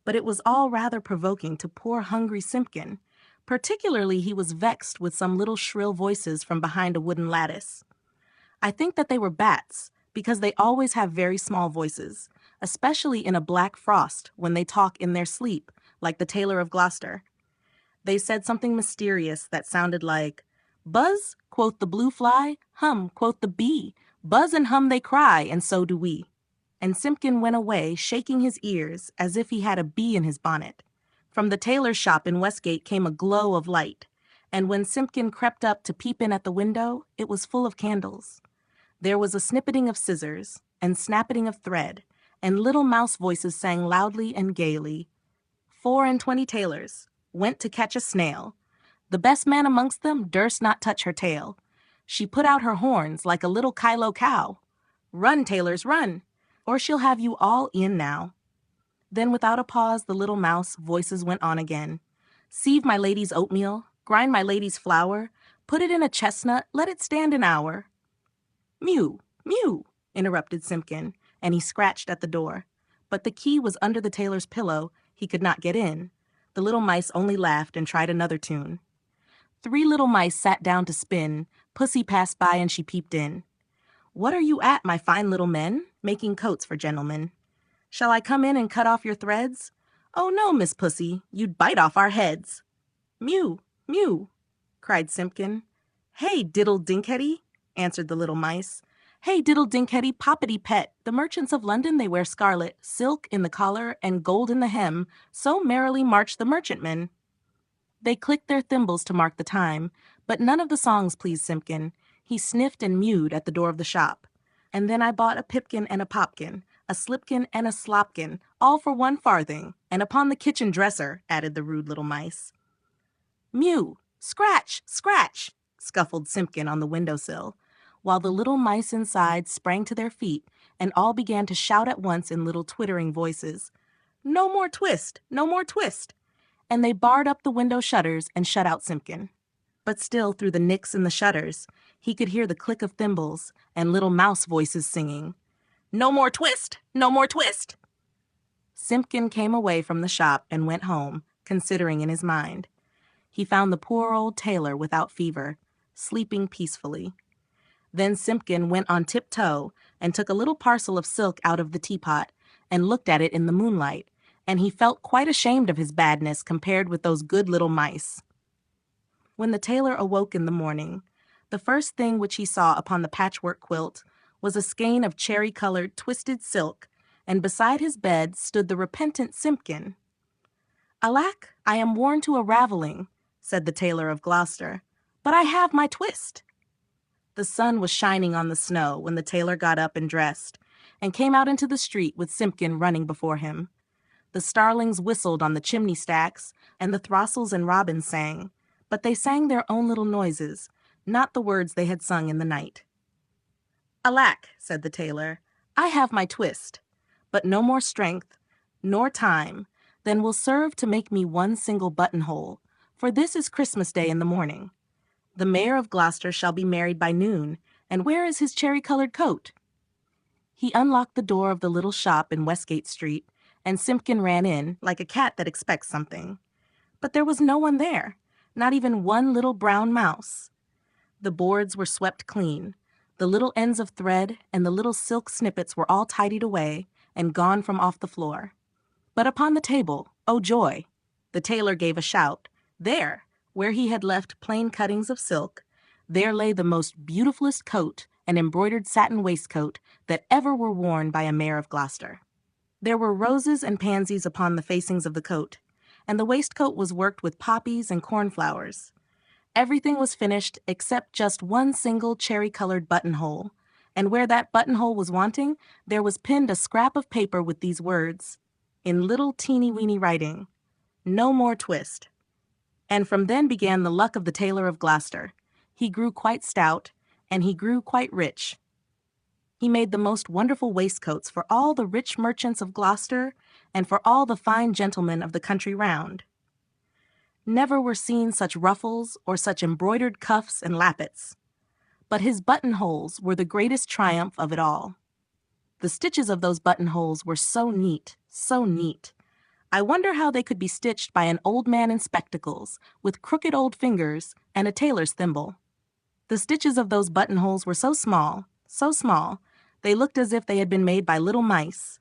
but it was all rather provoking to poor hungry Simpkin. Particularly he was vexed with some little shrill voices from behind a wooden lattice. I think that they were bats, because they always have very small voices, especially in a black frost when they talk in their sleep, like the Tailor of Gloucester. They said something mysterious that sounded like, "Buzz, quoth the blue fly, hum, quoth the bee, buzz and hum they cry, and so do we." And Simpkin went away, shaking his ears as if he had a bee in his bonnet. From the tailor's shop in Westgate came a glow of light, and when Simpkin crept up to peep in at the window, it was full of candles. There was a snippeting of scissors, and snappeting of thread, and little mouse voices sang loudly and gaily. 4 and 20 tailors went to catch a snail. The best man amongst them durst not touch her tail. She put out her horns like a little Kylo cow. Run, tailors, run, or she'll have you all in now. Then without a pause the little mouse voices went on again. Sieve my lady's oatmeal, grind my lady's flour, put it in a chestnut, let it stand an hour. Mew, mew, interrupted Simpkin, and he scratched at the door. But the key was under the tailor's pillow, he could not get in. The little mice only laughed and tried another tune. 3 little mice sat down to spin. Pussy passed by and she peeped in. "What are you at, my fine little men? Making coats for gentlemen. Shall I come in and cut off your threads? Oh no, Miss Pussy, you'd bite off our heads." "Mew, mew," cried Simpkin. "Hey, diddle dinketty," answered the little mice. "Hey, diddle dinketty, poppity pet, the merchants of London they wear scarlet, silk in the collar, and gold in the hem, so merrily march the merchantmen." They clicked their thimbles to mark the time, but none of the songs pleased Simpkin. He sniffed and mewed at the door of the shop. "And then I bought a pipkin and a popkin, a slipkin and a slopkin, all for 1 farthing, and upon the kitchen dresser," added the rude little mice. "Mew, scratch, scratch," scuffled Simpkin on the window-sill, while the little mice inside sprang to their feet and all began to shout at once in little twittering voices, "No more twist, no more twist," and they barred up the window shutters and shut out Simpkin. But still through the nicks in the shutters he could hear the click of thimbles and little mouse voices singing, "No more twist, no more twist." Simpkin came away from the shop and went home, considering in his mind. He found the poor old tailor without fever, sleeping peacefully. Then Simpkin went on tiptoe and took a little parcel of silk out of the teapot and looked at it in the moonlight, and he felt quite ashamed of his badness compared with those good little mice. When the tailor awoke in the morning, the first thing which he saw upon the patchwork quilt was a skein of cherry-colored twisted silk, and beside his bed stood the repentant Simpkin. "Alack, I am worn to a ravelling," said the Tailor of Gloucester, "but I have my twist." The sun was shining on the snow when the tailor got up and dressed, and came out into the street with Simpkin running before him. The starlings whistled on the chimney stacks, and the throstles and robins sang, but they sang their own little noises, not the words they had sung in the night. "Alack," said the tailor, "I have my twist, but no more strength, nor time, than will serve to make me 1 single buttonhole, for this is Christmas Day in the morning. The mayor of Gloucester shall be married by noon, and where is his cherry-colored coat?" He unlocked the door of the little shop in Westgate Street, and Simpkin ran in, like a cat that expects something. But there was no one there, not even 1 little brown mouse. The boards were swept clean, the little ends of thread and the little silk snippets were all tidied away and gone from off the floor. But upon the table, oh joy! The tailor gave a shout. There, where he had left plain cuttings of silk, there lay the most beautifulest coat and embroidered satin waistcoat that ever were worn by a mayor of Gloucester. There were roses and pansies upon the facings of the coat, and the waistcoat was worked with poppies and cornflowers. Everything was finished except just 1 single cherry-colored buttonhole, and where that buttonhole was wanting, there was pinned a scrap of paper with these words, in little teeny-weeny writing, "No more twist." And from then began the luck of the Tailor of Gloucester. He grew quite stout, and he grew quite rich. He made the most wonderful waistcoats for all the rich merchants of Gloucester and for all the fine gentlemen of the country round. Never were seen such ruffles or such embroidered cuffs and lappets. But his buttonholes were the greatest triumph of it all. The stitches of those buttonholes were so neat, I wonder how they could be stitched by an old man in spectacles, with crooked old fingers and a tailor's thimble. The stitches of those buttonholes were so small, they looked as if they had been made by little mice.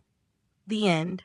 The end.